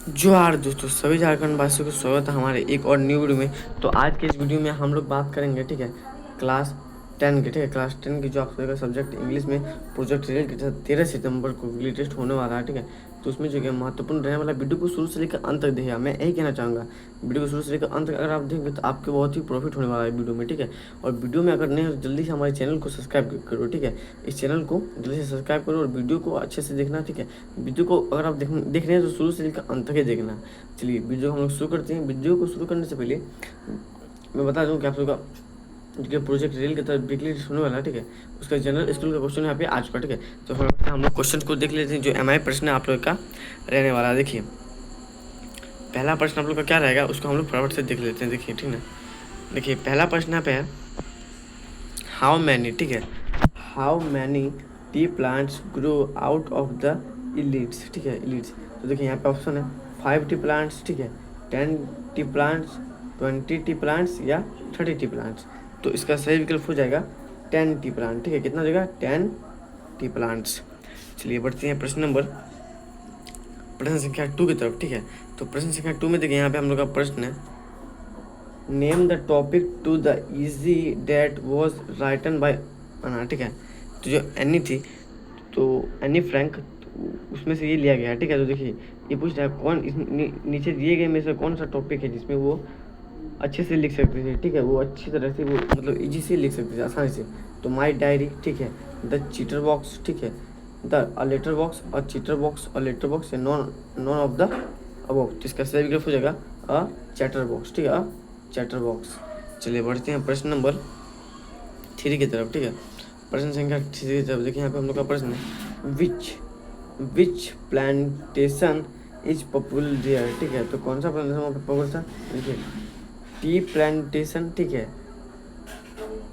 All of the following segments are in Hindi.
जोहार दोस्तों, सभी झारखंड वासियों को स्वागत है हमारे एक और न्यू वीडियो में। तो आज के इस वीडियो में हम लोग बात करेंगे, ठीक है, क्लास 10 के, ठीक है, क्लास 10 की जो आप सभी का सब्जेक्ट इंग्लिश में प्रोजेक्ट रियल के साथ 13 सितंबर को वीकली टेस्ट होने वाला है, ठीक है। तो उसमें जो है महत्वपूर्ण रहने वाला वीडियो को शुरू से लेकर अंत तक देखिएगा। मैं यही कहना चाहूँगा, वीडियो को शुरू से लेकर अंत तक अगर आप देखेंगे तो आपके बहुत ही प्रॉफिट होने वाला है वीडियो में, ठीक है। और वीडियो में अगर नहीं हो तो जल्दी से हमारे चैनल को सब्सक्राइब करो, ठीक है। इस चैनल को जल्दी से सब्सक्राइब करो और वीडियो को अच्छे से देखना, ठीक है। वीडियो को अगर आप देख रहे हैं तो शुरू से लेकर अंत तक ही देखना। चलिए वीडियो हम लोग शुरू करते हैं। वीडियो को शुरू करने से पहले मैं बता दूं कि आप लोगों का जो प्रोजेक्ट रियल के तहत वीकली होने वाला है, ठीक है, उसका जनरल स्कूल का क्वेश्चन यहाँ पे आ चुका है, ठीक है। तो हम लोग क्वेश्चन को देख लेते हैं जो MI प्रश्न आप लोग का रहने वाला है। देखिए पहला प्रश्न आप लोग का क्या रहेगा उसको हम लोग फटाफट से देख लेते हैं। देखिए ठीक ना, देखिए पहला प्रश्न यहाँ पे है हाउ मैनी, ठीक है, how many tea plants grow out of the इलीड्स, ठीक है, इलीड्स। तो देखिए यहाँ पे ऑप्शन है 5 टी प्लांट्स, ठीक है, 10 टी प्लांट्स, 20 टी प्लांट्स या 30 टी प्लांट्स। तो इसका सही विकल्प हो जाएगा 10 टी प्लांट, ठीक है। कितना हो जाएगा 10 टी प्लांट्स। चलिए बढ़ते हैं प्रश्न संख्या 2 की तरफ, ठीक है। तो प्रश्न संख्या 2 में देखिए यहाँ पे हम लोग का प्रश्न है name the topic to the essay that was written by Anna, ठीक है। तो जो एनी थी तो एनी फ्रैंक, तो उसमें से ये लिया गया है, ठीक है। तो देखिए ये पूछ रहा है कौन नीचे दिए गए में से कौन सा टॉपिक है जिसमें वो अच्छे से लिख सकते थे, ठीक है, वो अच्छी तरह से वो मतलब इजी से लिख सकते थे, आसानी से। तो माई डायरी, ठीक है, द चीटर बॉक्स, ठीक है, the letter box, a cheater box, a letter box, none of the above. तो इसका सही विकल्प हो जाएगा अ चैटर बॉक्स, ठीक है, अ चैटर बॉक्स। चलिए बढ़ते हैं प्रश्न नंबर 3 की तरफ, ठीक है। प्रश्न संख्या 3 की तरफ देखिए यहाँ पे हम लोग का प्रश्न है विच प्लांटेशन इज पॉपुलर देयर, ठीक है। तो कौन सा प्लांटेशन वहाँ पे पॉपुलर था, देखिए टी प्लांटेशन, ठीक है,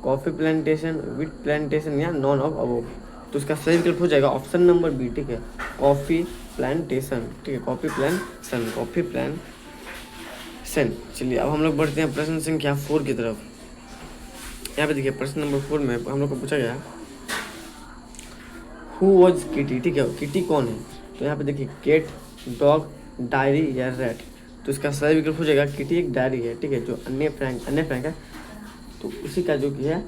कॉफ़ी प्लांटेशन, विट प्लांटेशन या नॉन ऑफ अबव। तो इसका सही विकल्प हो जाएगा ऑप्शन नंबर बी, ठीक है, कॉफ़ी प्लांटेशन, ठीक है, कॉफ़ी प्लांटेशन। चलिए अब हम लोग बढ़ते हैं प्रश्न संख्या 4 की तरफ। यहाँ पे देखिए प्रश्न नंबर 4 में हम लोग को पूछा गया हु वॉज किटी, ठीक है, किटी कौन है। तो यहाँ पे देखिए केट, डॉग, डायरी या रैट। तो इसका सही विकल्प हो जाएगा किटी एक डायरी है, ठीक है, जो अन्य फ्रैंक है, तो उसी का जो कि है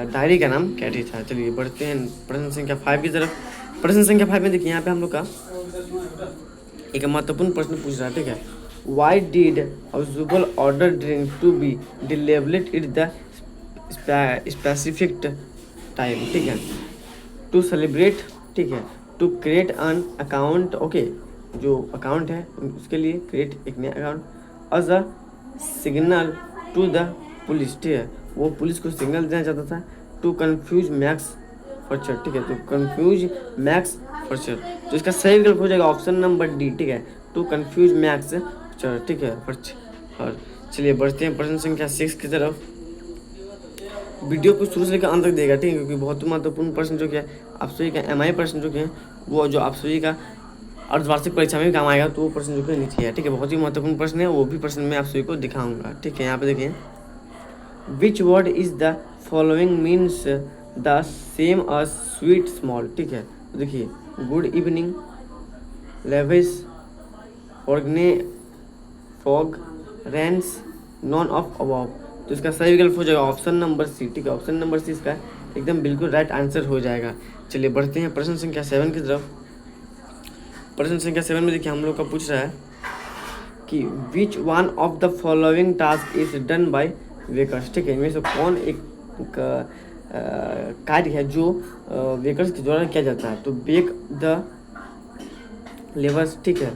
डायरी का नाम कैटी था। चलिए बढ़ते हैं प्रश्न संख्या 5 की तरफ। प्रश्न संख्या 5 में देखिए यहाँ पे हम लोग का एक महत्वपूर्ण प्रश्न पूछ रहा है, ठीक है, why did observable order drink to be delivered it the specific time, ठीक है, टू सेलिब्रेट, ठीक है, to create an account, okay, जो अकाउंट है उसके लिए क्रिएट एक नया account, as a signal to the police, ठीक है, वो पुलिस को सिग्नल देना चाहता था, टू कन्फ्यूज मैक्स फर्चर, ठीक है, तो कन्फ्यूज मैक्स फर्चर। तो इसका सही विकल्प हो जाएगा ऑप्शन नंबर डी, ठीक है, टू कन्फ्यूज मैक्स फर्चर, ठीक है, फर्चर। चलिए बढ़ते हैं प्रश्न संख्या 6 की तरफ। वीडियो को शुरू से लेकर अंत तक देगा, ठीक है, क्योंकि बहुत महत्वपूर्ण प्रश्न जो कि है आप सभी का MI प्रश्न जो कि है वो जो आप सभी का अर्धवार्षिक परीक्षा में भी काम आएगा, तो वो प्रश्न जो कि नीचे है, ठीक है, बहुत ही महत्वपूर्ण प्रश्न है, वो भी प्रश्न मैं आप सभी को दिखाऊंगा, ठीक है। यहाँ पे देखिए which word is the following means the same a sweet small, ठीक है। तो देखिए गुड इवनिंग, लेविस, ऑर्गने, fog, rains, none of above. तो इसका सही विकल्प हो जाएगा ऑप्शन नंबर सी, ठीक है, ऑप्शन नंबर सी इसका एकदम बिल्कुल राइट आंसर हो जाएगा। चलिए बढ़ते हैं प्रश्न संख्या 7 की तरफ। प्रश्न संख्या 7 में देखिए हम लोग का पूछ रहा है कि which one of the following task is done by bakers, ठीक है, इनमें से कौन एक कार्य है जो वेकर्स के द्वारा किया जाता है। तो बेक द लेवर्स, ठीक है,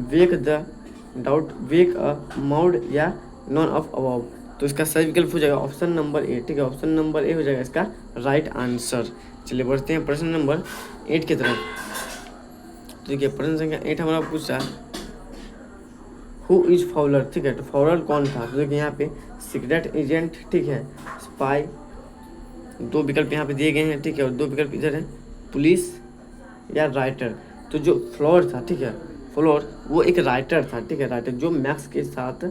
make the dough, make a mould या नॉन ऑफ अबव। तो इसका सही विकल्प हो जाएगा ऑप्शन नंबर ए, ठीक है, ऑप्शन नंबर ए हो जाएगा इसका राइट आंसर। चलिए बढ़ते हैं प्रश्न नंबर 8 की तरफ। देखिए प्रश्न संख्या 8 हमारा पूछ रहा है हु इज फाउलर, ठीक है, तो फाउलर कौन था। तो देखिए यहाँ पे सीक्रेट एजेंट, ठीक है, स्पाई, 2 विकल्प यहाँ पे दिए गए हैं, ठीक है, और 2 विकल्प इधर है, पुलिस या राइटर। तो जो फ्लोर था, ठीक है, फ्लोर वो एक राइटर था, ठीक है, राइटर जो मैक्स के साथ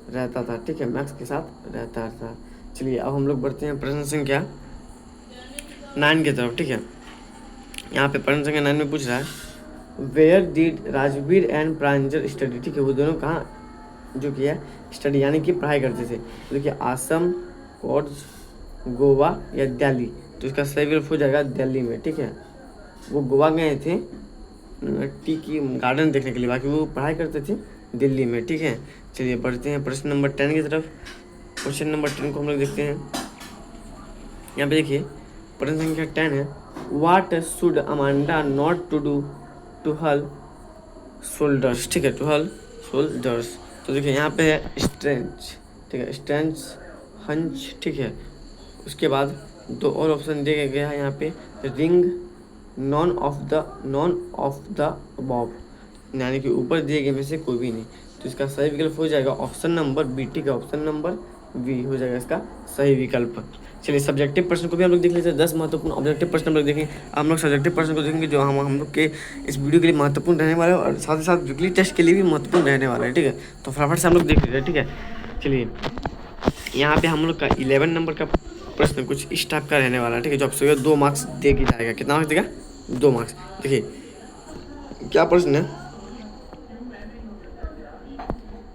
रहता था, ठीक है, मैक्स के साथ रहता था। चलिए अब हम लोग बढ़ते हैं प्रश्न संख्या 9 की तरफ, ठीक है। यहाँ पे प्रश्न संख्या 9 में पूछ रहा है where did Rajveer and Pranjal study, ठीक है, वो दोनों कहाँ जो किया स्टडी यानी कि पढ़ाई करते थे। तो देखिए आसम, कोर्स, गोवा या दिल्ली, तो इसका सही विकल्प हो जाएगा दिल्ली में, ठीक है। वो गोवा गए थे टी की गार्डन देखने के लिए, बाकी वो पढ़ाई करते थे दिल्ली में, ठीक है। चलिए बढ़ते हैं प्रश्न नंबर 10 की तरफ। क्वेश्चन नंबर 10 को हम लोग देखते हैं। यहाँ पे देखिए प्रश्न संख्या 10 है, what should Amanda not to do to हल शोल्डर्स, ठीक है, टू हल शोल्डर्स। तो देखिए यहाँ पे है स्ट्रेंच, ठीक है, स्ट्रेंच, हंच, ठीक है। उसके बाद दो और ऑप्शन दिए गया है यहाँ पे, ring, non of the above, यानी कि ऊपर दिए गए में से कोई भी नहीं। तो इसका सही विकल्प हो जाएगा ऑप्शन नंबर बी, ठीक है, ऑप्शन नंबर बी हो जाएगा इसका सही विकल्प। चलिए सब्जेक्टिव प्रश्न को भी हम लोग देख लेते हैं। 10 महत्वपूर्ण ऑब्जेक्टिव प्रश्न हम लोग देखेंगे। हम लोग सब्जेक्टिव प्रश्न को देखेंगे जो हम लोग के इस वीडियो के लिए महत्वपूर्ण रहने वाला है और साथ ही साथ वीकली टेस्ट के लिए भी महत्वपूर्ण रहने वाला है, ठीक है। तो फटाफट से हम लोग देख लेते हैं, ठीक है। चलिए यहाँ पे हम लोग का 11 नंबर का प्रश्न कुछ इस टाइप का रहने वाला है, ठीक है, जो आपसे 2 मार्क्स दे के जाएगा। कितना मार्क्स देगा? 2 मार्क्स। देखिए क्या प्रश्न है,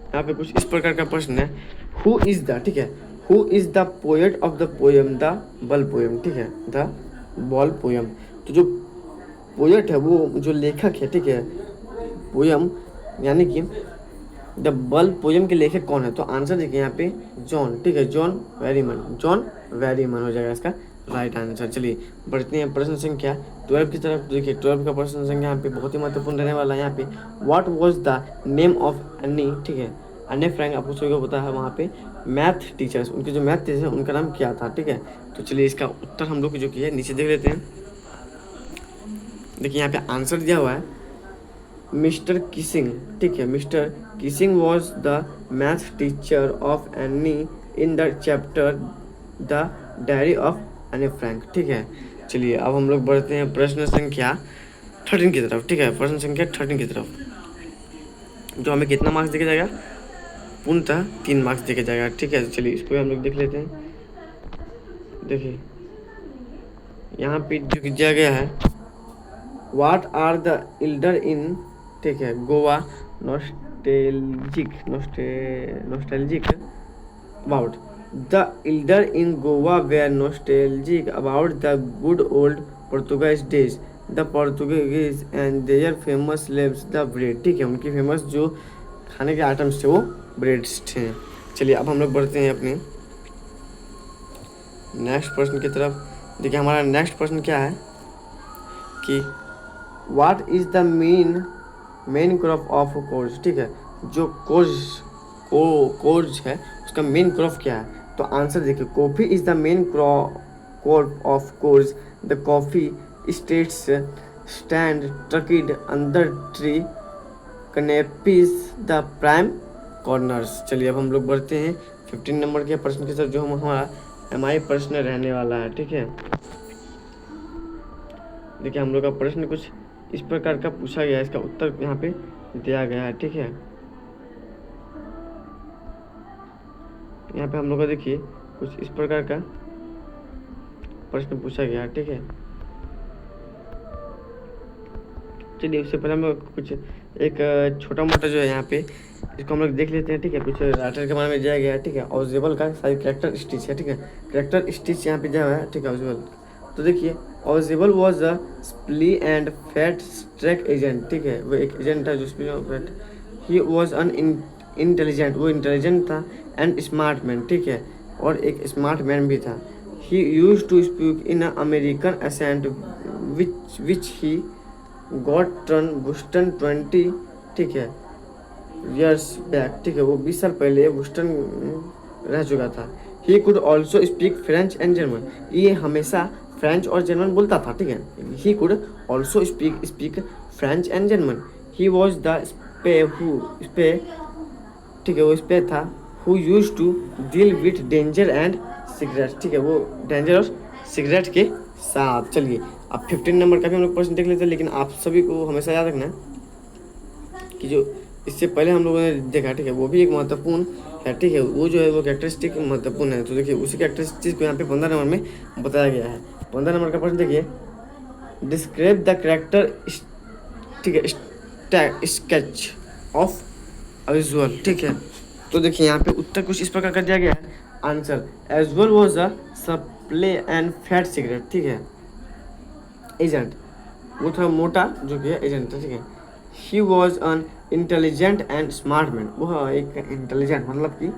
यहाँ पे कुछ इस प्रकार का प्रश्न है, हु इज द, ठीक है, who is the poet of the poem the बल पोएम, ठीक है, द बॉल पोएम। तो जो पोएट है वो जो लेखक है, ठीक है, पोएम यानी कि द बल पोएम के लेखक कौन है? तो आंसर देखिए यहाँ पे जॉन, ठीक है, जॉन वेरीमन हो जाएगा इसका राइट आंसर। चलिए बढ़ते हैं प्रश्न संख्या 12 की तरफ। देखिए 12 का प्रश्न संख्या यहाँ पे बहुत ही महत्वपूर्ण रहने वाला है। यहाँ पे what was the name of any, ठीक है, अन्य फ्रैंक, आपको सभी को पता है वहाँ पे मैथ टीचर्स, उनके जो मैथ टीचर हैं उनका नाम क्या था, ठीक है। तो चलिए इसका उत्तर हम लोग जो किया है नीचे देख लेते हैं। देखिए यहाँ पे आंसर दिया हुआ है मिस्टर किसिंग, ठीक है, mister Keesing was the math teacher of any in the chapter the diary of Anne Frank, ठीक है। चलिए अब हम लोग बढ़ते हैं प्रश्न संख्या 13 की तरफ, ठीक है, प्रश्न संख्या 13 की तरफ, जो हमें कितना मार्क्स देके जाएगा? पूर्णतः 3 मार्क्स देके जाएगा, ठीक है। चलिए इसको हम लोग देख लेते हैं। देखिए यहाँ पे जो दिया गया है, what are the elder in, ठीक है, Goa nostalgic about the elder in Goa were nostalgic about the good old Portuguese days the Portuguese and their famous loaves the bread, ठीक है, उनकी फेमस जो खाने के आइटम्स थे वो ब्रेड्स थे। चलिए अब हम लोग बढ़ते हैं अपने नेक्स्ट प्रश्न की तरफ। देखिए हमारा नेक्स्ट प्रश्न क्या है कि what is the main crop of course, ठीक है, जो कोर्स है उसका मेन क्रॉप क्या है? तो आंसर देखिए coffee is the main crop of course the coffee states stand tucked under tree canopies the prime corners. चलिए अब हम लोग बढ़ते हैं 15 नंबर के प्रश्न के साथ, जो हमारा MI प्रश्न रहने वाला है, ठीक है। देखिए हम लोग का प्रश्न कुछ इस प्रकार का पूछा गया है, इसका उत्तर यहाँ पे दिया गया है, ठीक है। यहाँ पे हम लोग का देखिए कुछ इस प्रकार का प्रश्न पूछा गया है, ठीक है। चलिए उससे पहले हम लोग कुछ एक छोटा मोटा जो है यहाँ पे इसको हम लोग देख लेते हैं, ठीक है। कुछ राइटर के बारे में दिया गया है, ठीक है, ऑब्जेबल का सारी कैरेक्टर स्टिच है, ठीक है, कैरेक्टर स्टिच यहाँ पे दिया हुआ है, ठीक है, ऑब्जेबल। तो देखिए ऑब्जेबल वॉज अ स्प्ली एंड फैट स्ट्रैक एजेंट, ठीक है, वो एक एजेंट था जो स्प्ली and fat, he was an intelligent, वो इंटेलिजेंट था, एंड स्मार्ट मैन, ठीक है, और एक स्मार्ट मैन भी था। He used to speak in American accent which he got turn Boston 20, ठीक है, ईयर्स बैक, ठीक है, वो 20 साल पहले बुस्टन रह चुका था। He could also speak French and German, ये हमेशा फ्रेंच और जर्मन बोलता था, ठीक है। He could also speak French and German. He was the spy, ठीक है, वो स्पे था, who used to deal with danger and cigarette, ठीक है, वो डेंजर और सिगरेट के साथ। चलिए अब 15 नंबर का भी हम लोग प्रश्न देख लेते हैं, लेकिन आप सभी को हमेशा याद रखना कि जो इससे पहले हम लोगों ने देखा, ठीक है, वो भी एक महत्वपूर्ण है, ठीक है, वो जो है वो कैरेक्टरिस्टिक महत्वपूर्ण है। तो देखिए उसी कैरेक्टरिस्टिक को यहाँ पे 15 नंबर में बताया गया है। 15 नंबर का प्रश्न देखिए, डिस्क्राइब द कैरेक्टर ठीक है, स्केच ऑफ विजुअल, ठीक है। तो देखिए यहाँ पे उत्तर कुछ इस प्रकार कर दिया गया है। Answer as well was a supply and fat cigarette, ठीक है, एजेंट, वो थोड़ा मोटा जो कि है एजेंट था, ठीक है। ही was an intelligent and smart man, वह एक इंटेलिजेंट मतलब कि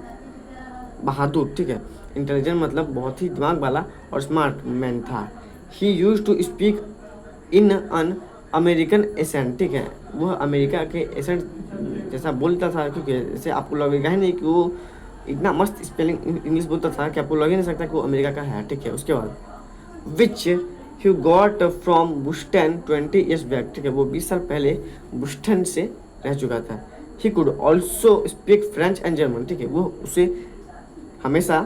बहादुर, ठीक है, इंटेलिजेंट मतलब बहुत ही दिमाग वाला और स्मार्ट मैन था। He used to speak in an American accent, ठीक है, वह अमेरिका के एसेंट जैसा बोलता था, क्योंकि जैसे आपको लगेगा ही नहीं कि वो इतना मस्त स्पेलिंग इंग्लिश बोलता था कि आपको लग ही नहीं सकता कि वो अमेरिका का है, ठीक है। उसके बाद which he got from Boston 20 years back, ठीक है, वो 20 साल पहले बुस्टन से रह चुका था। He could also speak French and German, ठीक है, वो उसे हमेशा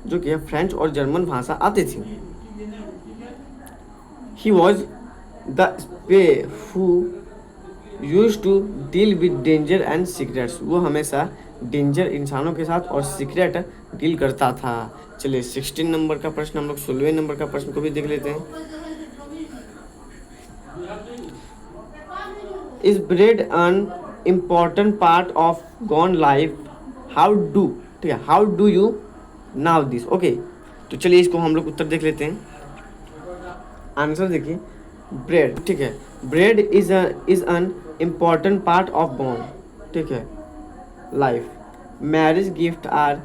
जो कि है फ्रेंच और जर्मन भाषा आती थी। He was the spy who used to deal with danger and secrets, वो हमेशा डेंजर इंसानों के साथ और सीक्रेट डील करता था। चलिए 16 नंबर का प्रश्न, हम लोग 16वें नंबर का प्रश्न को भी देख लेते हैं। Is bread N important part of gone life, how do, ठीक है, how do you know this, okay. तो चलिए इसको हम लोग उत्तर देख लेते हैं। आंसर देखिए, ब्रेड, ठीक है, bread is an important part of bond, ठीक है, life, marriage gift are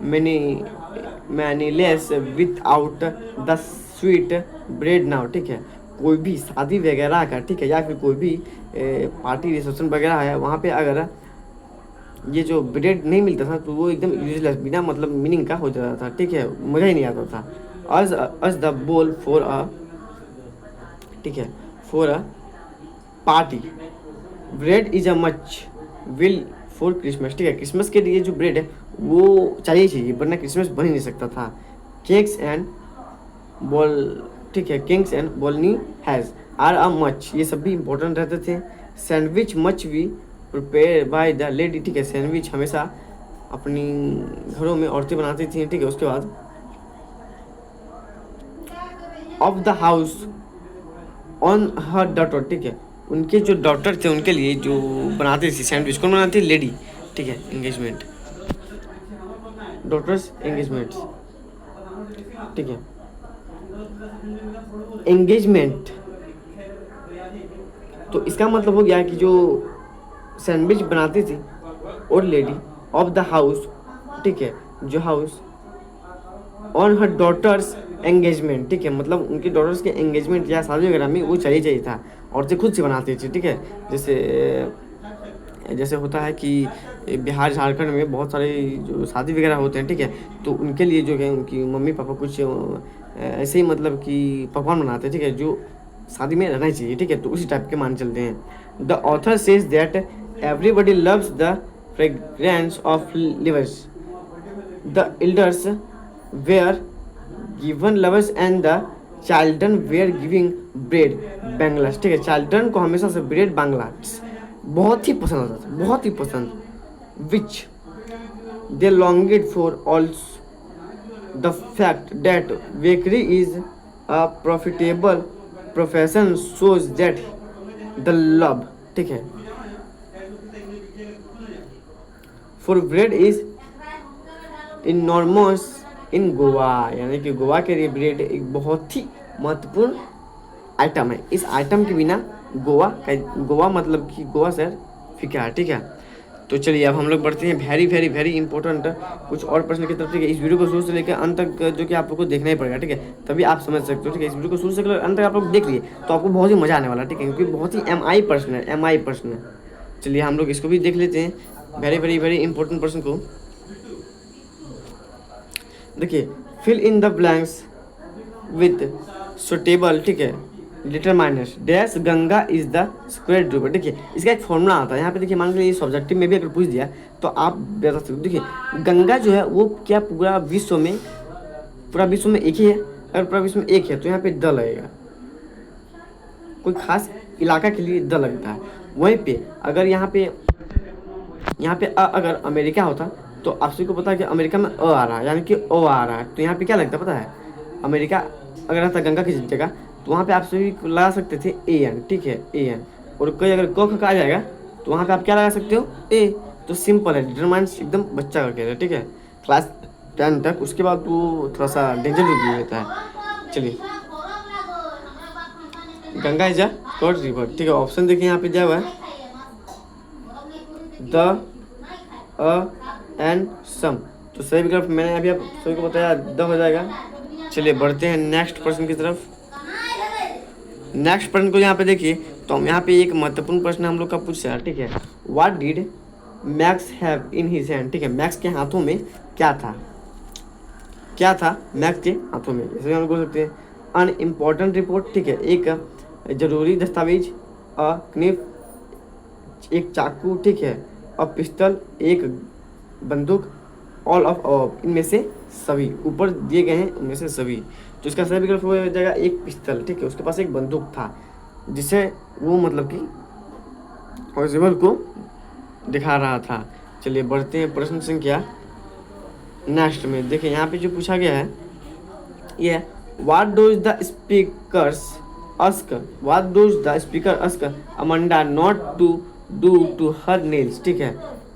meaningless without the sweet bread now, ठीक है, कोई भी शादी वगैरह का, ठीक है, या फिर कोई भी पार्टी रिसेप्शन वगैरह है, वहाँ पे अगर ये जो ब्रेड नहीं मिलता था तो वो एकदम यूजलेस, बिना मतलब मीनिंग का हो जाता था, ठीक है, मज़ा ही नहीं आता था। अज द बोल फॉर अ, ठीक है, for a party, bread is a much will for Christmas, ठीक है, क्रिसमस के लिए जो ब्रेड है वो चाहिए, वरना क्रिसमस बन ही नहीं सकता था। केक्स एंड बॉल, ठीक है, किंग्स एंड बॉलनी हैज़ आर अ मच, ये सब भी इंपॉर्टेंट रहते थे। सैंडविच मच भी प्रिपेयर बाय द लेडी, ठीक है, सैंडविच हमेशा अपनी घरों में औरतें बनाती थी, ठीक है। उसके बाद of the house on her daughter, ठीक है, उनके जो डॉटर थे उनके लिए जो बनाती थी सैंडविच, कौन बनाती थी, लेडी, ठीक है, एंगेजमेंट, डॉटर्स एंगेजमेंट, ठीक है, एंगेजमेंट। तो इसका मतलब हो गया कि जो सैंडविच बनाती थी और लेडी ऑफ द हाउस, ठीक है, जो house on her daughter's engagement, ठीक है, मतलब उनकी डॉटर्स के एंगेजमेंट या शादी वगैरह में वो चाहिए था, औरतें खुद से बनाती थी, ठीक है। जैसे होता है कि बिहार झारखंड में बहुत सारे जो शादी वगैरह होते हैं, ठीक है, तो उनके लिए जो है उनकी मम्मी पापा कुछ ऐसे ही मतलब कि पकवान बनाते हैं, ठीक है, जो शादी में रहना चाहिए, ठीक है, तो उसी टाइप के मान चलते हैं। The author says that everybody loves the fragrance of loaves, the elders were given loaves and the children were giving bread bangles, ठीक है, चाइल्डन को हमेशा से ब्रेड बांग्लास बहुत ही पसंद आता था, बहुत ही पसंद। Which they longed for also the fact that bakery is a profitable profession shows that the love, ठीक है, for bread is enormous in Goa, यानी कि गोवा के लिए ब्रेड एक बहुत ही महत्वपूर्ण आइटम है। इस आइटम के बिना गोवा मतलब कि गोवा शहर फीका है, ठीक है। तो चलिए अब हम लोग बढ़ते हैं वेरी वेरी वेरी इंपॉर्टेंट कुछ और प्रश्न की तरफ, ठीक है। इस वीडियो को शुरू से लेकर अंत तक जो कि आप लोग को देखना ही पड़ेगा, ठीक है, तभी आप समझ सकते हो, ठीक है। इस वीडियो को शुरू से लेकर अंत तक आप लोग देख लिए तो आपको बहुत ही मजा आने वाला है, ठीक है, क्योंकि बहुत ही MI प्रश्न है, MI प्रश्न है। चलिए हम लोग इसको भी देख लेते हैं, वेरी वेरी वेरी इंपॉर्टेंट प्रश्न को। देखिए, fill in the blanks with suitable, ठीक है, determiners dash Ganga is the square river, देखिए इसका एक फॉर्मूला आता है यहाँ पे। देखिए मान लीजिए सब्जेक्टिव में भी अगर पूछ दिया तो आप बता सकते हो। देखिए गंगा जो है वो क्या पूरा विश्व में एक ही है, अगर पूरा विश्व में एक है तो यहाँ पे द लगेगा, कोई खास इलाका के लिए द लगता है। वहीं पे अगर यहाँ पे अगर अमेरिका होता तो आप सभी को पता है कि अमेरिका में अ आ रहा है, यानी कि ओ आ रहा है, तो यहाँ पे क्या लगता है पता है, अमेरिका अगर रहता गंगा की जगह तो वहाँ पे आप सभी लगा सकते थे AN, ठीक है, AN। और कोई अगर क ख आ जाएगा तो वहाँ पे आप क्या लगा सकते हो, ए। तो सिंपल है, डिटरमाइंस एकदम बच्चा का खेल है, ठीक है, क्लास 10 तक। उसके बाद वो थोड़ा सा डेंजर भी होता है। चलिए, Ganga is a short river, ठीक है। ऑप्शन देखिए यहाँ पे दिया हुआ है, द, अ एंड सम। तो सही विकल्प मैंने अभी आप सभी को बताया द हो जाएगा। चलिए बढ़ते हैं नेक्स्ट प्रश्न की तरफ। नेक्स्ट प्रश्न को यहाँ पे देखिए, तो हम यहाँ पे एक महत्वपूर्ण प्रश्न हम लोग का पूछ रहा है, ठीक है। What did max have in his hand, ठीक है। मैक्स के हाथों में क्या था, क्या था मैक्स के हाथों में, जैसे हम बोल सकते हैं अन इम्पॉर्टेंट रिपोर्ट, ठीक है, एक जरूरी दस्तावेज, अ क्निफ, एक चाकू, ठीक है, अ पिस्टल, एक बंदूक, ऑल ऑफ इनमें से सभी, ऊपर दिए गए हैं उनमें से सभी। तो इसका सही विकल्प हो जाएगा एक पिस्टल, ठीक है। उसके पास एक बंदूक था जिसे वो मतलब कि पॉसिबल को दिखा रहा था। चलिए बढ़ते हैं प्रश्न संख्या नेक्स्ट में। देखिए यहाँ पे जो पूछा गया है ये, what does the speakers ask, what does the speaker ask Amanda not to do to her nails, ठीक है,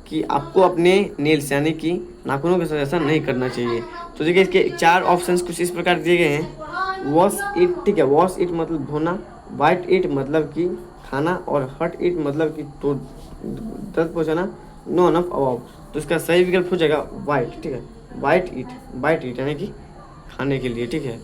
कि आपको अपने नेल्स यानी कि नाखूनों के साथ ऐसा नहीं करना चाहिए। तो देखिए इसके 4 ऑप्शंस कुछ इस प्रकार दिए गए हैं, वॉश इट, ठीक है, वॉश इट मतलब धोना, वाइट इट मतलब कि खाना, और हट इट मतलब कि तो दर्द पहुँचाना, नॉन ऑफ अबाउ। तो इसका सही विकल्प हो जाएगा वाइट, ठीक है, वाइट इट, वाइट इट यानी कि खाने के लिए, ठीक है।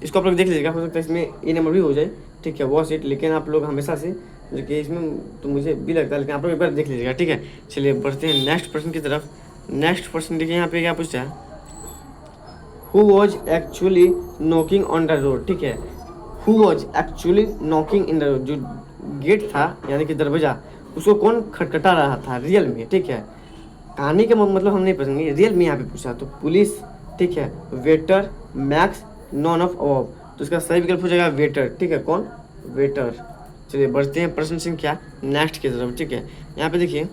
इसको आप लोग देख लीजिएगा, हो सकता है इसमें ए नंबर भी हो जाए, ठीक है, वॉश इट, लेकिन आप लोग हमेशा से जो कि इसमें तो मुझे भी लगता है, लेकिन आप लोग एक बार देख लीजिएगा, ठीक है। चलिए बढ़ते हैं नेक्स्ट प्रश्न की तरफ। नेक्स्ट प्रश्न देखिए यहाँ पे क्या पूछा है, who was actually knocking on the door, ठीक है, who was actually knocking in the door, जो गेट था यानी कि दरवाजा, उसको कौन खटखटा रहा था रियल में, ठीक है। कहानी के मतलब हम नहीं पढ़ेंगे, रियल में यहाँ पे पूछा, तो पुलिस, ठीक है, waiter, max, non of above. तो इसका सही विकल्प हो जाएगा वेटर, ठीक है, कौन, वेटर। चलिए बढ़ते हैं प्रश्न संख्या नेक्स्ट की तरफ, ठीक है। यहाँ पे देखिए,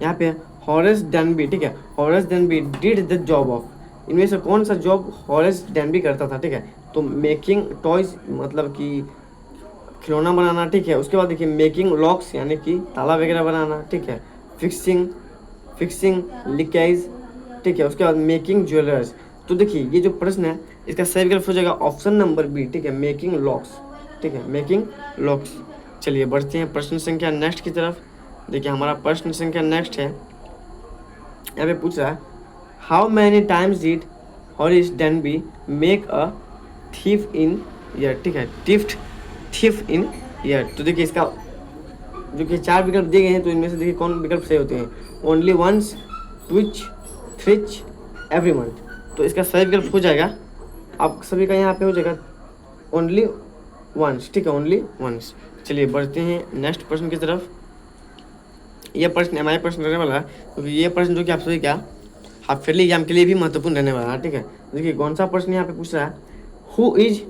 यहाँ पे हॉरेस डैनबी, ठीक है, Horace डैनबी did the job of, इनमें से कौन सा जॉब हॉरेस डैनबी करता था, ठीक है। तो मेकिंग टॉयज मतलब कि खिलौना बनाना, ठीक है। उसके बाद देखिए मेकिंग लॉक्स यानी कि ताला वगैरह बनाना, ठीक है, फिक्सिंग लिकेज, ठीक है। उसके बाद मेकिंग ज्वेलर्स। तो देखिए ये जो प्रश्न है इसका सही विकल्प हो जाएगा ऑप्शन नंबर बी, ठीक है, मेकिंग लॉक्स, ठीक है, मेकिंग लॉक्स। चलिए बढ़ते हैं प्रश्न संख्या नेक्स्ट की तरफ। देखिए हमारा प्रश्न संख्या नेक्स्ट है, यहाँ पे पूछ रहा है how many times did हॉरिस डैनबी make a thief in year, ठीक है, थीफ इन ईयर। तो देखिए इसका जो कि 4 विकल्प दिए गए हैं, तो इनमें से देखिए कौन विकल्प सही होते हैं, only once, twice, thrice, every month. तो इसका सही विकल्प हो जाएगा आप सभी का यहाँ पे हो जाएगा ओनली वंस, ठीक है, ओनली वंस। चलिए बढ़ते हैं नेक्स्ट प्रश्न की तरफ। यह प्रश्न हमारे प्रश्न रहने वाला है, क्योंकि ये प्रश्न जो कि आप सभी क्या हाफ ईयरली एग्जाम के लिए भी महत्वपूर्ण रहने वाला है, ठीक है। देखिए कौन सा प्रश्न यहाँ पे पूछ रहा है, हु इज,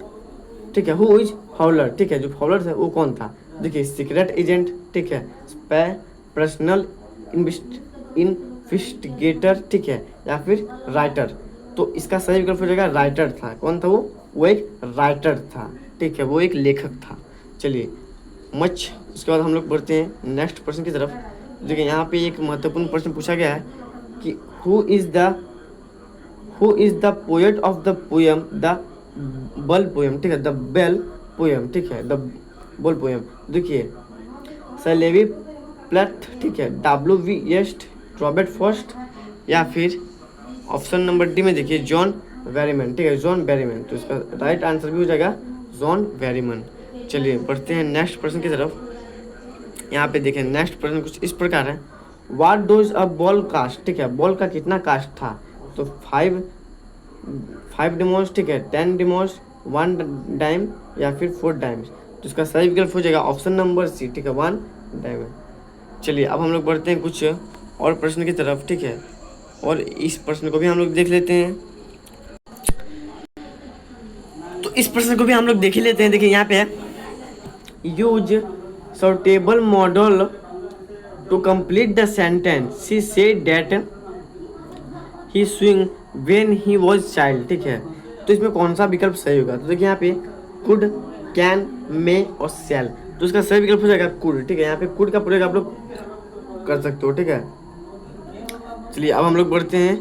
ठीक है, हु इज फाउलर, ठीक है, जो फाउलर है वो कौन था। देखिए सीक्रेट एजेंट, ठीक है, स्पाई, पर्सनल इन्वेस्टिगेटर, ठीक है, या फिर राइटर। तो इसका सही विकल्प हो जाएगा राइटर था। कौन था वो एक राइटर था, ठीक है, वो एक लेखक था। चलिए मच उसके बाद हम लोग बढ़ते हैं नेक्स्ट प्रश्न की तरफ। देखिए यहाँ पे एक महत्वपूर्ण प्रश्न पूछा गया है कि who is the poet of the poem the बल पोएम, ठीक है, द बेल पोएम, ठीक है, द बल पोएम। देखिए सलेवी प्लेथ, ठीक है, W येस्ट, रॉबर्ट फर्स्ट, या फिर ऑप्शन नंबर डी में देखिए जॉन वेरीमैन, ठीक है, जॉन वेरीमैन। तो इसका राइट आंसर भी हो जाएगा जॉन वेरीमैन। चलिए बढ़ते हैं नेक्स्ट प्रश्न की तरफ। यहाँ पे देखें नेक्स्ट प्रश्न कुछ इस प्रकार है, what does a ball cast, ठीक है, बॉल का कितना कास्ट था। तो 5 डिमोस, ठीक है, 10 डिमोस, 1 डाइम, या फिर 4 डाइम्स। तो इसका सही विकल्प हो जाएगा ऑप्शन नंबर सी, ठीक है, 1 डाइम। चलिए अब हम लोग बढ़ते हैं कुछ और प्रश्न की तरफ, ठीक है, और इस प्रश्न को भी हम लोग देख लेते हैं। तो इस प्रश्न को भी हम लोग देख ही लेते हैं। देखिए यहाँ पे है use sortable model to complete the sentence, she said that he swung when he was child, ठीक है। तो इसमें कौन सा विकल्प सही होगा? तो देखिए यहाँ पे कुड, कैन, मे और शैल, तो इसका सही विकल्प हो जाएगा कुड। ठीक है, यहाँ पे कुड का प्रयोग आप लोग कर सकते हो। ठीक है, चलिए अब हम लोग बढ़ते हैं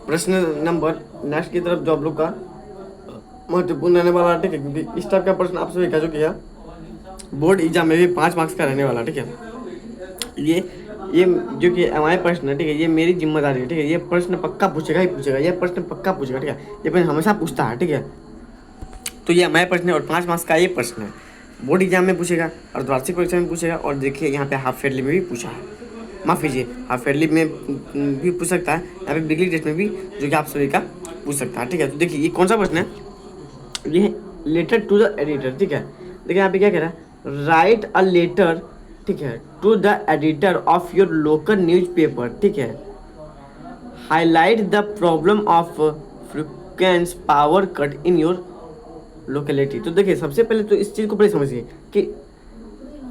प्रश्न नंबर नेक्स्ट की तरफ, जो आप लोग का महत्वपूर्ण रहने वाला है। ठीक है, क्योंकि इस टाइप का प्रश्न आप सभी का जो किया बोर्ड एग्जाम में भी 5 मार्क्स का रहने वाला। ठीक है, ये जो कि हमारे प्रश्न है, ठीक है, ये मेरी जिम्मेदारी है। ठीक है, ये प्रश्न पक्का पूछेगा ही पूछेगा, ये प्रश्न पक्का पूछेगा। ठीक है, ये प्रश्न हमेशा पूछता है। ठीक है, तो ये हमारे प्रश्न है और 5 मार्क्स का ये प्रश्न है, बोर्ड एग्जाम में पूछेगा और वार्षिक परीक्षा में पूछेगा, और देखिए यहाँ पे हाफ ईयरली में भी पूछा है, माफ़ कीजिए हाफ ईयरली में भी पूछ सकता है, यहाँ पे वीकली टेस्ट में भी जो कि आप सभी का पूछ सकता है। ठीक है, तो देखिए ये कौन सा प्रश्न है, ये लेटर टू द एडिटर। ठीक है, देखिए यहाँ पे क्या कह रहा है, राइट अ लेटर, ठीक है, to the editor of your local newspaper. ठीक है, highlight the problem of frequent power cut in your locality. तो देखिए सबसे पहले तो इस चीज़ को पहले समझिए कि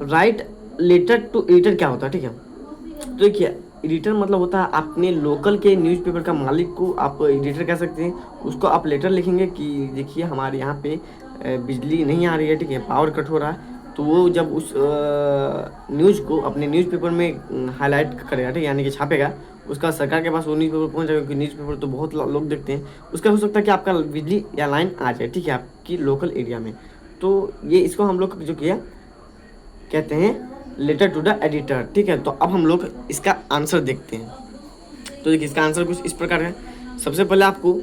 राइट लेटर टू एडिटर क्या होता है। ठीक है, तो देखिए एडिटर मतलब होता है अपने लोकल के न्यूज़पेपर का मालिक को आप एडिटर कह सकते हैं। उसको आप लेटर लिखेंगे कि देखिए हमारे यहाँ पे बिजली नहीं आ रही है, ठीक है, पावर कट हो रहा है, तो वो जब उस न्यूज़ को अपने न्यूज़पेपर में हाईलाइट करेगा, ठीक है, यानी कि छापेगा, उसका सरकार के पास वो न्यूज़पेपर पहुँच जाएगा, क्योंकि न्यूज़पेपर तो बहुत लोग देखते हैं। उसका हो सकता है कि आपका बिजली या लाइन आ जाए, ठीक है, आपकी लोकल एरिया में। तो ये इसको हम लोग जो किया कहते हैं लेटर टू द एडिटर। ठीक है, तो अब हम लोग इसका आंसर देखते हैं। तो देखिए इसका आंसर कुछ इस प्रकार है। सबसे पहले आपको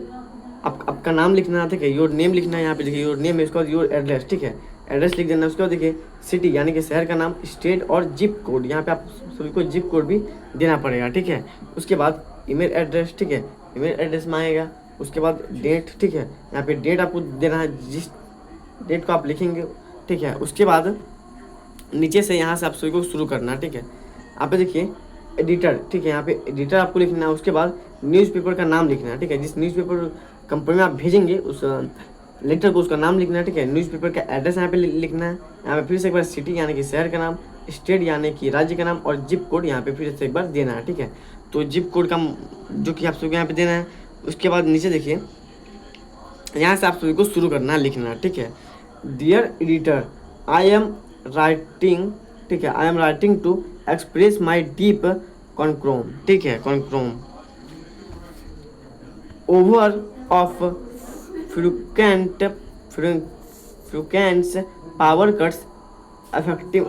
आपका नाम लिखना है, ठीक है, योर नेम लिखना है। यहाँ पे देखिए योर नेम है, उसके बाद योर एड्रेस, ठीक है, एड्रेस लिख देना है। उसके बाद देखिए सिटी यानी कि शहर का नाम, स्टेट और जिप कोड, यहाँ पे आप सभी को जिप कोड भी देना पड़ेगा। ठीक है, उसके बाद ईमेल एड्रेस, ठीक है, ईमेल एड्रेस में आएगा। उसके बाद डेट, ठीक है, यहाँ पे डेट आपको देना है, जिस डेट को आप लिखेंगे। ठीक है, उसके बाद नीचे से यहाँ से आप सभी को शुरू करना है। ठीक है, आप देखिए एडिटर, ठीक है, यहाँ पे एडिटर आपको लिखना है। उसके बाद न्यूज़पेपर का नाम लिखना है। ठीक है, जिस न्यूज़पेपर कंपनी में आप भेजेंगे उस लेटर को, उसका नाम लिखना है। ठीक है, न्यूज़पेपर का एड्रेस यहाँ पे लिखना है। यहाँ पे फिर से एक बार सिटी यानी कि शहर का नाम, स्टेट यानी कि राज्य का नाम, और जिप कोड यहाँ पे फिर से एक बार देना है। ठीक है, तो जिप कोड का जो कि आप सभी को यहाँ पे देना है। उसके बाद नीचे देखिए यहाँ से आप सभी को शुरू करना है, लिखना है। ठीक है, dear editor, I am writing, ठीक है, I am writing to express my deep concern, ठीक है, concern over of frequent power cuts affective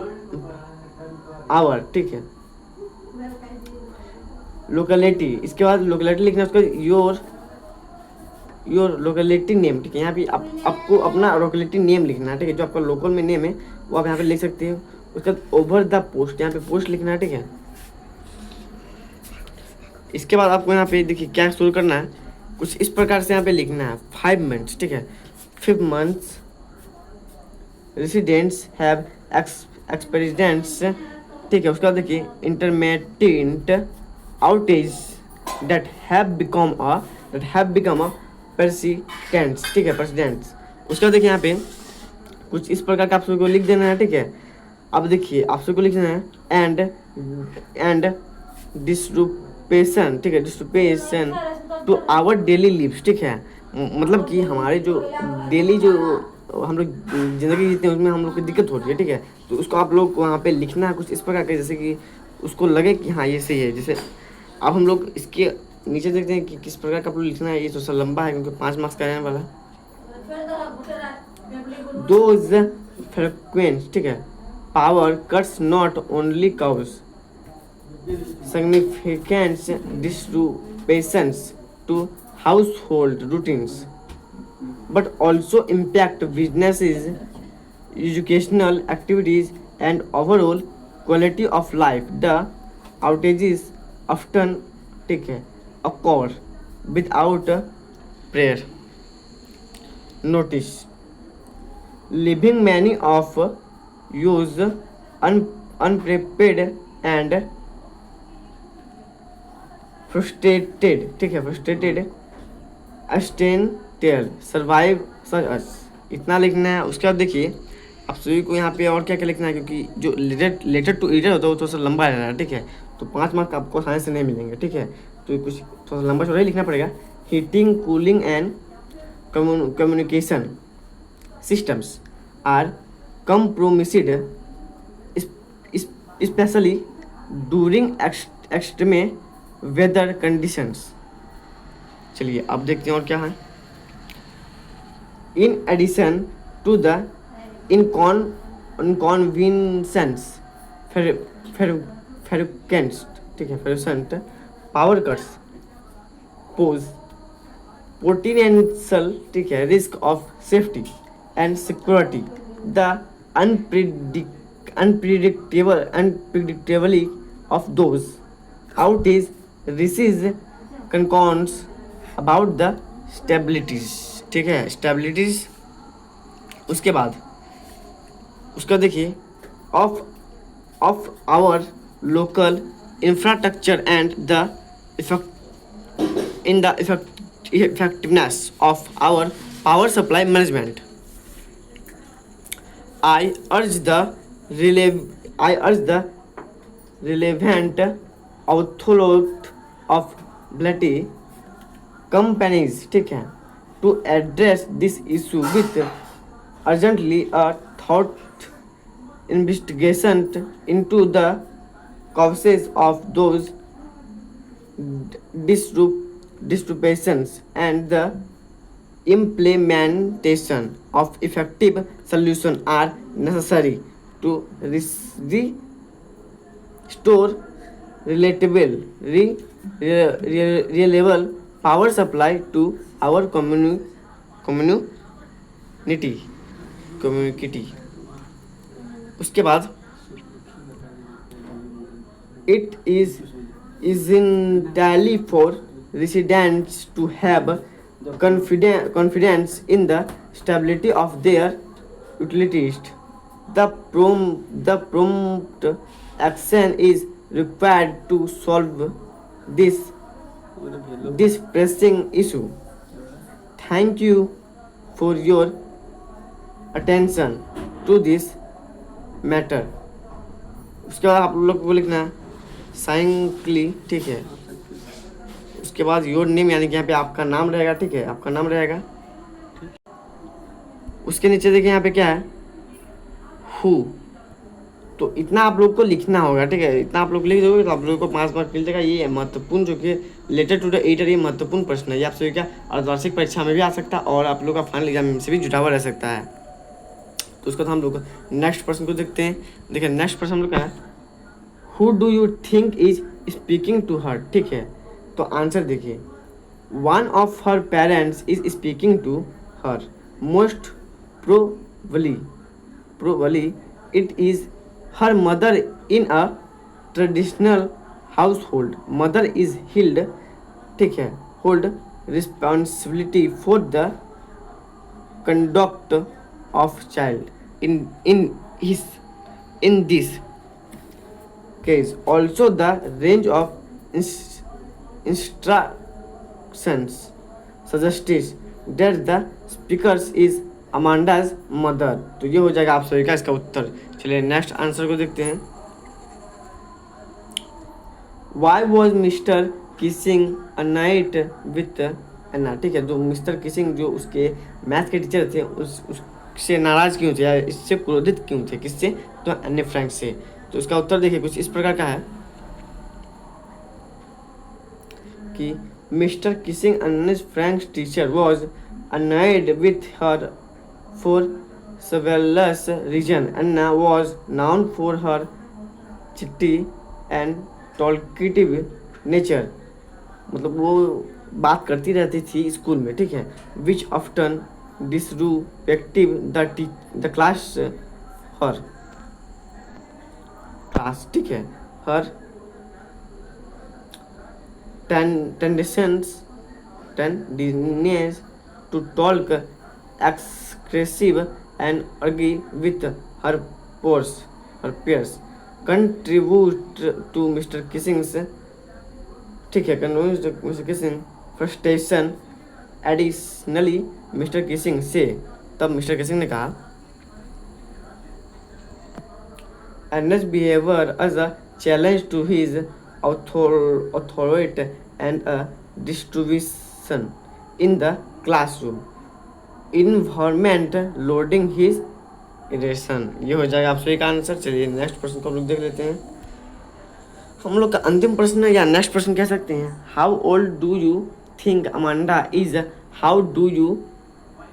our. ठीक है, लोकेलिटी, इसके बाद लोकेलिटी लिखना है। उसका योर लोकेलिटी नेम, ठीक है, यहाँ पे आपको अपना लोकेलिटी नेम लिखना है। ठीक है, जो आपका लोकल में नेम है वो आप यहाँ पे लिख सकते हो। उसके बाद ओवर द पोस्ट, यहाँ पे पोस्ट लिखना है। ठीक है, इसके बाद आपको यहाँ पे देखिए क्या शुरू करना है, कुछ इस प्रकार से यहाँ पे लिखना है 5 मंथ्स, ठीक है, 5 मंथ्स रेसिडेंट्स हैव एक्सपीरियंस, ठीक है। उसके बाद देखिए intermittent outage that have become a persistent, ठीक है, persistent। उसके बाद देखिए यहाँ पे कुछ इस प्रकार का आप सभी को लिख देना है। ठीक है, अब देखिए आप सभी को लिखना है एंड डिस्ट्रीब्यूशन, ठीक है, distribution to our daily lives, ठीक है, मतलब कि हमारे जो डेली जो हम लोग ज़िंदगी जीते हैं उसमें हम लोग को दिक्कत होती है। ठीक है, तो उसको आप लोग को वहाँ पे लिखना है कुछ इस प्रकार का, जैसे कि उसको लगे कि हाँ ये सही है। जैसे अब हम लोग इसके नीचे देखते हैं कि किस प्रकार का आप लोग लिखना है। ये तो सा लंबा है क्योंकि 5 मार्क्स का रहने वाला है। दोज फ्रीक्वेंट, ठीक है, power cuts not only cause significant disruptions to household routines but also impact businesses, educational activities and overall quality of life. The outages often occur without prayer notice, leaving many of use unprepared and frustrated, ठीक है, frustrated टेल सर्वाइव सच अस, इतना लिखना है। उसके बाद देखिए आप सभी को यहाँ पे और क्या क्या लिखना है, क्योंकि जो लेटर टू एडिटर होता है वो थोड़ा सा लंबा रहना है। ठीक है, तो 5 मार्क्स आपको आसानी से नहीं मिलेंगे। ठीक है, तो कुछ थोड़ा सा लंबा चौड़ा ही लिखना पड़ेगा। Heating, cooling and communication systems are compromised, especially during extreme weather conditions. चलिए अब देखते हैं और क्या है. In addition to the inconvenience frequent power cuts pose potential risk of safety and security. The unpredictability of those outages raises concerns about the stabilities. ठीक है, स्टेबिलिटीज. उसके बाद उसका देखिए of our local infrastructure and the effectiveness of our power supply management. I urge the relevant authorities of bloody companies, ठीक है, to address this issue with urgently a thought investigation into the causes of those disturbances and the implementation of effective solutions are necessary to restore reliable power supply to our community. उसके बाद it is entirely for residents to have confidence in the stability of their utilities. The prompt action is required to solve this pressing issue. Thank you for your attention to this matter. उसके बाद आप लोग को लिखना है साइंकली, ठीक है. उसके बाद योर नेम यानी कि यहाँ पे आपका नाम रहेगा, ठीक है, आपका नाम रहेगा. उसके नीचे देखिए यहाँ पे क्या है, हु. तो इतना आप लोग को लिखना होगा, ठीक है. इतना आप लोग लिख दोगे तो आप लोगों को 5 मार्क मिल जाएगा. ये महत्वपूर्ण जो कि रिलेटेड टू द एडिटर, ये महत्वपूर्ण प्रश्न है. ये आप सभी क्या अर्धवार्षिक परीक्षा में भी आ सकता है और आप लोग का फाइनल एग्जाम में से भी जुटा हुआ रह सकता है. तो उसको तो हम लोग नेक्स्ट प्रश्न को देखते हैं. देखिए नेक्स्ट प्रश्न हम लोग का है, who do you think is speaking to her, ठीक है. तो आंसर देखिए, one of her parents is speaking to her. Most probably it is her mother in a traditional household. Mother is held, ठीक है, hold responsibility for the conduct of child in this case. Also the range of instructions suggests that the speaker is Amanda's mother. तो ये हो जाएगा आप सभी का इसका उत्तर. चलिए नेक्स्ट आंसर को देखते हैं. Why was Mr. Kissing annoyed with Anna, ठीक है. जो मिस्टर किसिंग जो उसके मैथ के टीचर थे उससे नाराज क्यों थे या इससे क्रोधित क्यों थे, किससे, तो अन्य फ्रैंक से. तो इसका उत्तर देखिए कुछ इस प्रकार का है कि मिस्टर किसिंग अन्य Franks teacher was annoyed with her for several reasons. Anna was known for her chitty and talkative nature. मतलब वो बात करती रहती थी स्कूल में, ठीक है. Which often disrespective the class हर क्लास, ठीक है. हर tendencies to talk excessive and argue with her peers contribute to Mr. Kissing's, ठीक है, Mr. Kissing frustration. Additionally, Mr. Kissing से तब मिस्टर किसिंग ने कहा, Anna's behavior as a challenge to his authority and a distribution in the classroom. Environment loading his इरेशन। ये हो जाएगा आप सभी का आंसर। चलिए नेक्स्ट प्रश्न को हम लोग देख लेते हैं। हम लोग का अंतिम प्रश्न या नेक्स्ट प्रश्न कह सकते हैं, how old do you think Amanda is, how do you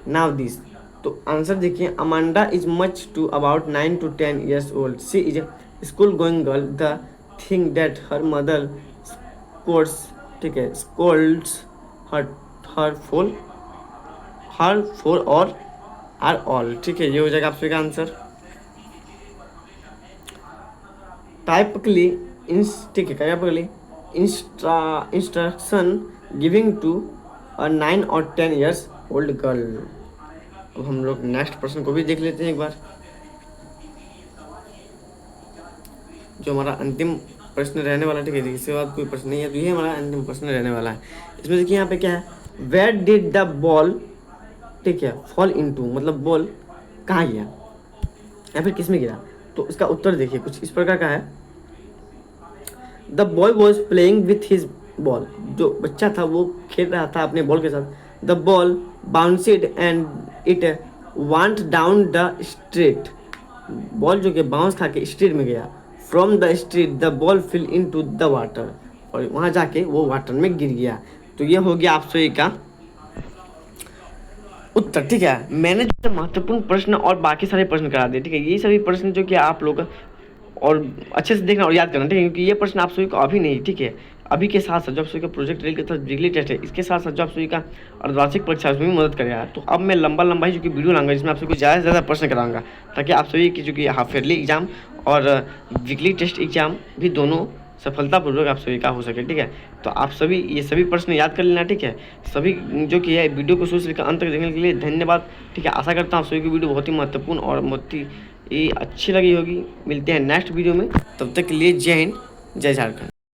know this. तो आंसर देखिए, Amanda is much to about 9 to 10 years old, she is school going girl, the thing that her mother scores, ठीक है, स्कोल्ड्स हर फॉर और आर ऑल, ठीक है, ये हो जाएगा आप सभी का आंसर। टाइपिकली ठीक है, typically instruction giving to a 9 or 10 years old girl. अब हम लोग नेक्स्ट प्रश्न को भी देख लेते हैं एक बार, जो हमारा अंतिम प्रश्न रहने वाला है, ठीक है, इसके बाद कोई प्रश्न नहीं है, तो ये हमारा अंतिम प्रश्न रहने वाला है। इसमें देखिए यहाँ पे क्या है, वेयर डिड द बॉल, ठीक है, फॉल इनटू, मतलब बॉल कहाँ गया या फिर किस में गिरा। तो इसका उत्तर देखिए कुछ इस प्रकार का है, the boy was playing with his ball, जो बच्चा था वो खेल रहा था अपने बॉल के साथ। The ball bounced and it went down the street, ball जो कि बाउंस खा के स्ट्रीट में गया। From the street the ball fell into the water, और वहाँ जाके वो वाटर में गिर गया। तो ये हो गया आप सभी का उत्तर, ठीक है। मैंने जो महत्वपूर्ण प्रश्न और बाकी सारे प्रश्न करा दिए, ठीक है, ये सभी प्रश्न जो कि आप लोग और अच्छे से देखना और याद करना, ठीक है, क्योंकि ये प्रश्न आप सभी को अभी नहीं, ठीक है, अभी के साथ साथ जो आप सभी का प्रोजेक्ट रेल के साथ बिजली टेस्ट है, इसके साथ साथ जो आप सभी का अर्धवार्षिक परीक्षा है उसमें भी मदद करेगा। तो अब मैं लंबा ही जो कि वीडियो लाऊंगा जिसमें आप सभी को ज़्यादा से ज़्यादा प्रश्न कराऊंगा, ताकि आप सभी की जो कि हाफ ईयरली एग्जाम और वीकली टेस्ट एग्जाम भी दोनों सफलतापूर्वक आप सभी का हो सके, ठीक है। तो आप सभी ये सभी प्रश्न याद कर लेना, ठीक है। सभी जो कि है वीडियो को शुरू से लेकर अंत तक देखने के लिए धन्यवाद, ठीक है। आशा करता हूँ आप सभी की वीडियो बहुत ही महत्वपूर्ण और बहुत ही अच्छी लगी होगी। मिलते हैं नेक्स्ट वीडियो में, तब तक के लिए जय हिंद, जय झारखंड।